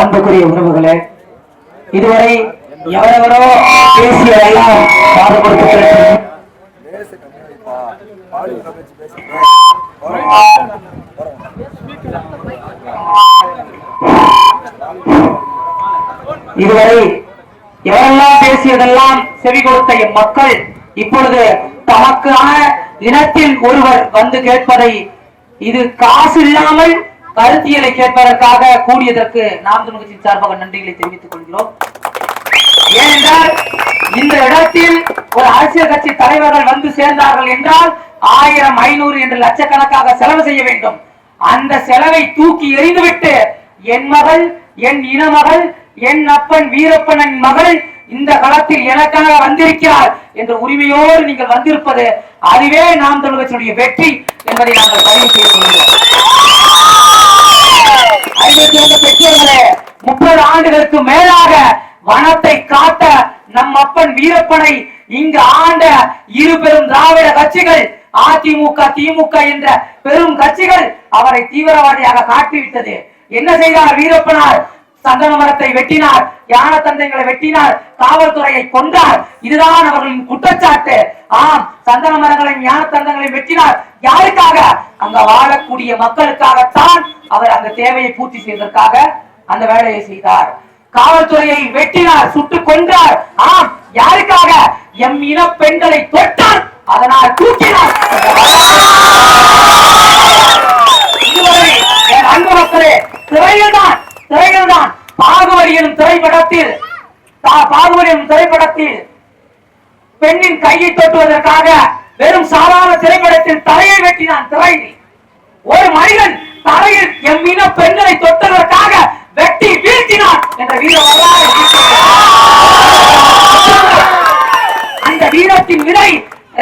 அன்புக்குரிய உறவுகளே, இதுவரை எவரெவரோ பேசியதெல்லாம் காது கொடுத்து கேட்டோம். இதுவரை எவரெல்லாம் பேசியதெல்லாம் செவி கொடுத்த மக்கள் இப்பொழுது தமக்கான இனத்தில் ஒருவர் வந்து கேட்பதை, இது காசு இல்லாமல் கருத்தியலை கேட்பதற்காக கூடியதற்கு நாம் தமிழ் கட்சியின் சார்பாக நன்றிகளை தெரிவித்துக் கொள்கிறோம். ஏனென்றால் இந்த இடத்தில் ஒரு அரசியல் கட்சி தலைவர்கள் வந்து சேர்ந்தார்கள் என்றால் 1000, 500 என்று லட்சக்கணக்காக செலவு செய்ய வேண்டும். அந்த செலவை தூக்கி எறிந்துவிட்டு என் மகள், என் இனமகள், என் அப்பன் வீரப்பனின் மகள் இந்த களத்தில் எனக்காக வந்திருக்கிறார் என்ற உரிமையோடு நீங்கள் வந்திருப்பது, அதுவே நாம் தமிழ் கட்சியினுடைய வெற்றி என்பதை நாங்கள் பதிவு செய்து கொள்கிறோம். பெற்றோர்களே, 30 ஆண்டுகளுக்கு மேலாக வனத்தை காட்ட நம் அப்பன் வீரப்பனை இங்கு ஆண்ட இரு பெரும் திராவிட கட்சிகள் அதிமுக, திமுக என்ற பெரும் கட்சிகள் அவரை தீவிரவாதியாக காட்டிவிட்டது. என்ன செய்தார் வீரப்பனார்? சந்தன மரத்தை வெட்டினார், யான தந்தைகளை வெட்டினார், காவல்துறையை கொன்றார். இதுதான் அவர்களின் குற்றச்சாட்டு. ஆம், சந்தன மரங்களையும் யான தந்தங்களையும் வெட்டினார். யாருக்காக? அங்க வாழக்கூடிய மக்களுக்காகத்தான். அவர் அந்த தேவையை பூர்த்தி செய்வதற்காக அந்த வேலையை செய்தார். காவல்துறையை வெட்டினார், சுட்டுக் கொன்றார். ஆம், யாருக்காக? எம் இன பெண்களை தொட்டார், அதனால் தூக்கினார். இதுவரை என் அன்பு மக்களே, திரையில்தான் பாகுபலி எனும் திரைப்படத்தில் பெண்ணின் கையை தொட்டுவதற்காக வெறும் சாதாரண திரைப்படத்தில் தலையை வெட்டினான். திரையில் ஒரு மனிதன் தலையில் எம் இன பெண்களை தொட்டதற்காக வெட்டி வீழ்த்தினான் என்ற வீர வரலாறு. அந்த வீரத்தின் விதை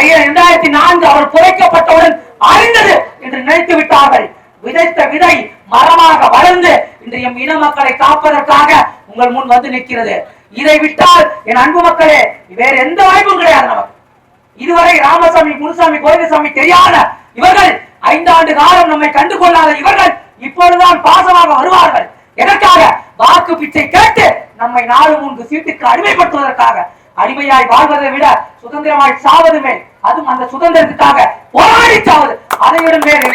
2004 அவர் புதைக்கப்பட்டவுடன் அறிந்தது என்று நினைத்து விட்டார்கள். விதைத்த விதை மரமாக வளர்ந்து இன்றைய இன மக்களை காப்பதற்காக உங்கள் முன் வந்து நிற்கிறது. இதை விட்டால் என் அன்பு மக்களே, வேற எந்த வாய்ப்பும் கிடையாது நமக்கு. இதுவரை ராமசாமி, முனுசாமி, கோவிந்தசாமி தெரியாத இவர்கள், 5 ஆண்டு காலம் நம்மை கண்டுகொள்ளாத இவர்கள் இப்பொழுதுதான் பாசமாக வருவார்கள். எதற்காக? வாக்கு பிச்சை கேட்டு நம்மை 4-3 சீட்டுக்கு அடிமைப்படுத்துவதற்காக. அடிமையாய் வாழ்வதை விட சுதந்திரமாய் சாவது மேல், அதுவும் அந்த சுதந்திரத்துக்காக போராடி சாவது அதை விட மேல்.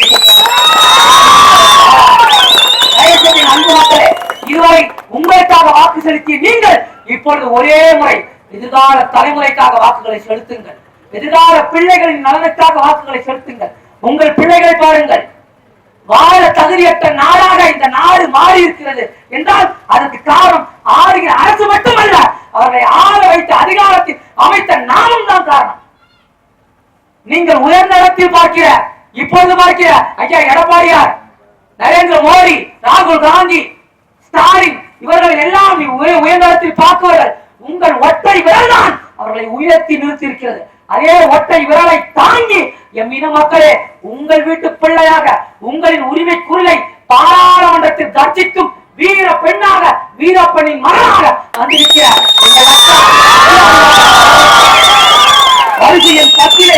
அன்பு மக்களே, இதுவரை உங்களுக்காக வாக்கு செலுத்திய நீங்கள் இப்பொழுது ஒரே முறை எதிர்கால தலைமுறைக்காக வாக்குகளை செலுத்துங்கள். எதிர்கால பிள்ளைகளின் நலனுக்காக வாக்குகளை செலுத்துங்கள். உங்கள் பிள்ளைகளை பாருங்கள். வாழ தகுதியற்ற நாடாக இந்த நாடு மாறி இருக்கிறது என்றால் அதற்கு காரணம் ஆளுகிற அரசு மட்டுமல்ல, அவர்களை ஆள வைத்த அதிகாரத்தில் அமைத்த நாமும் தான் காரணம். நீங்கள் உயர்ந்த இடத்தில் பார்க்கிற, இப்பொழுது பார்க்கிற ஐயா எடப்பாடியார், நரேந்திர மோடி, ராகுல் காந்தி, ஸ்டாலின், இவர்கள் எல்லாம் உயர்ந்த இடத்தில் பார்ப்பவர்கள். உங்கள் ஒற்றை விரல் தான் அவர்களை உயர்த்தி நிறுத்தி இருக்கிறது. அதே ஒற்றை விரலை தாங்கி எம் இன மக்களே, உங்கள் வீட்டு பிள்ளையாக உங்களின் உரிமை குரலை பாராளுமன்றத்தில் கர்ஜிக்கும் வீர பெண்ணாக, வீரப்பனின் மகனாக வந்திருக்கிற வரிசையின் 10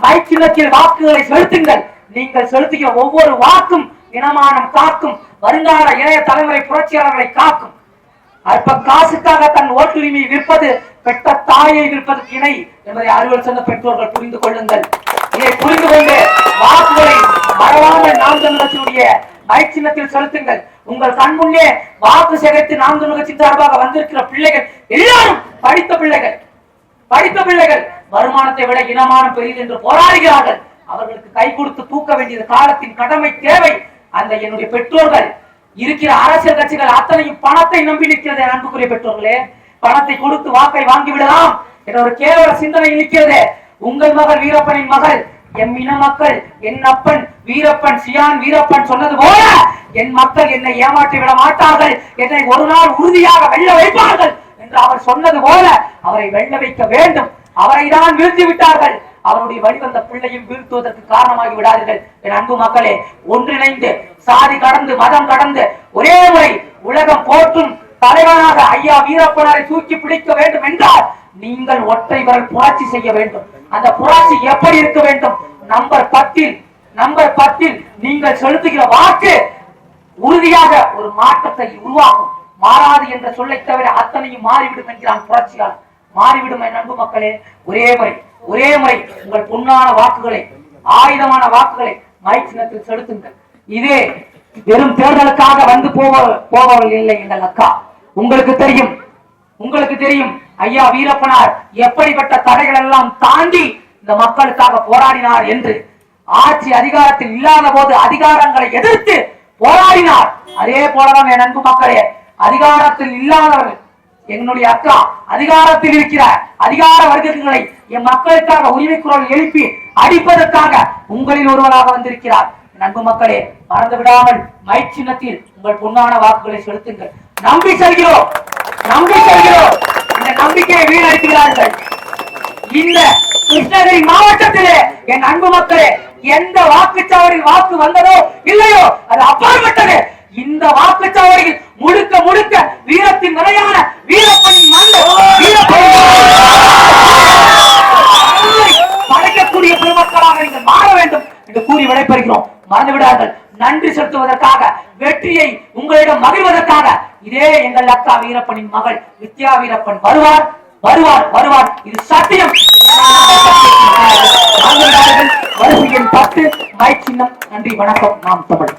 மைக் சின்னத்தில் வாக்குகளை செலுத்துங்கள். நீங்கள் செலுத்துகிற ஒவ்வொரு வாக்கும் இனமானம் காக்கும், வருங்கால இளைய தலைமுறை புரட்சியாளர்களை காக்கும். அற்ப காசுக்காக தன் ஓட்டுரிமையை விற்பது பெற்ற தாயை விற்பதற்கு இணை என்பதை அறிவுரை சொன்ன பெற்றோர்கள் புரிந்து கொள்ளுங்கள். இதை புரிந்து கொண்டு வாக்குகளை மறவாமல் நாம் தமிழ் கட்சியினுடைய மைக் சின்னத்தில் செலுத்துங்கள். உங்கள் கண் முன்னே வாக்கு சேகரித்து நாம் தமிழ் கட்சி சார்பாக வந்திருக்கிற பிள்ளைகள் எல்லாரும் படித்த பிள்ளைகள் வருமானத்தை விட இனமானம் பெரியது என்று போராடுகிறார்கள். அவர்களுக்கு கை கொடுத்து தூக்க வேண்டியது காலத்தின் கடமை, தேவை. அந்த என்னுடைய பெற்றோர்கள் இருக்கிற அரசியல் கட்சிகள் அத்தனையும் பணத்தை நம்பி நிற்கிறது. அன்புக்குரிய பெற்றோர்களே, பணத்தை கொடுத்து வாக்கை வாங்கி விடலாம் என்ற ஒரு கேவல சிந்தனை நிற்கிறது. உங்கள் மகள் வீரப்பனின் மகள், எம் இன மக்கள், என் அப்பன் வீரப்பன், சியான் வீரப்பன் சொன்னது போல என் மக்கள் என்னை ஏமாற்றி விட மாட்டார்கள், என்னை ஒரு நாள் உறுதியாக வெல்ல வைப்பார்கள் என்று அவர் சொன்னது போல அவரை வெல்ல வைக்க வேண்டும். அவரை தான் வீழ்த்தி விட்டார்கள். அவருடைய வழிவந்த பிள்ளையும் வீழ்த்துவதற்கு காரணமாகி விடாதீர்கள். என் அன்பு மக்களே, ஒன்றிணைந்து சாதி கடந்து மதம் கடந்து ஒரே முறை உலகம் போற்றும் தலைவனாக ஐயா வீரப்பனாரை தூக்கி பிடிக்க வேண்டும் என்றால் நீங்கள் ஒற்றை விரல் புரட்சி செய்ய வேண்டும். அந்த புரட்சி எப்படி இருக்க வேண்டும்? நம்பர் 10 நீங்கள் செலுத்துகிற வாக்கு உறுதியாக ஒரு மாற்றத்தை உருவாக்கும். மாறாது என்ற சொல்லை தவிர அத்தனையும் மாறிவிடும் என்கிறான் புரட்சியாளர். மாறிவிடும் என் அன்பு மக்களே. ஒரே முறை உங்கள் பொன்னான வாக்குகளை, ஆயுதமான வாக்குகளை மை சின்னத்தில் செலுத்துங்கள். இதே வெறும் தேர்தலுக்காக வந்து போபவர்கள் இல்லை எங்கள் அக்கா. உங்களுக்கு தெரியும் ஐயா வீரப்பனார் எப்படிப்பட்ட தடைகள் எல்லாம் தாண்டி இந்த மக்களுக்காக போராடினார் என்று. ஆட்சி அதிகாரத்தில் இல்லாத போது அதிகாரங்களை எதிர்த்து போராடினார். அதே போலதான் என் அன்பு மக்களே, அதிகாரத்தில் இல்லாதவர்கள், என்னுடைய அக்கா அதிகாரத்தில் இருக்கிற அதிகார வர்க்கங்களை என் மக்களுக்காக உரிமை குரல் எழுப்பி அடிப்பதற்காக உங்களில் ஒருவராக வந்திருக்கிறார். அன்பு மக்களே, மறந்து விடாமல் மை சின்னத்தில் உங்கள் பொன்னான வாக்குகளை செலுத்துங்கள். நம்பி செல்கிறோம். இந்த நம்பிக்கையை வீணடிக்கிறார்கள். இந்த கிருஷ்ணகிரி மாவட்டத்திலே என் அன்பு மக்களே, எந்த வாக்குச்சாவடியில் வாக்கு வந்ததோ இல்லையோ அது அப்பாற்பட்டது. இந்த வாக்குச்சாவடியில் முழுக்க வீரத்தின் நிலையான வீரப்பனின் படைக்கக்கூடிய பெருமக்களாக நீங்கள் மாற வேண்டும் என்று கூறி விடைபெறுகிறோம். மறந்துவிடார்கள். நன்றி செலுத்துவதற்காக, வெற்றியை உங்களிடம் மகிழ்வதற்காக இதே எங்கள் அக்கா வீரப்பனின் மகள் வித்யா வீரப்பன் வருவார். இது சத்தியம். வரிசை எண் 10 மை சின்னம். நன்றி, வணக்கம். நாம் தமிழ்.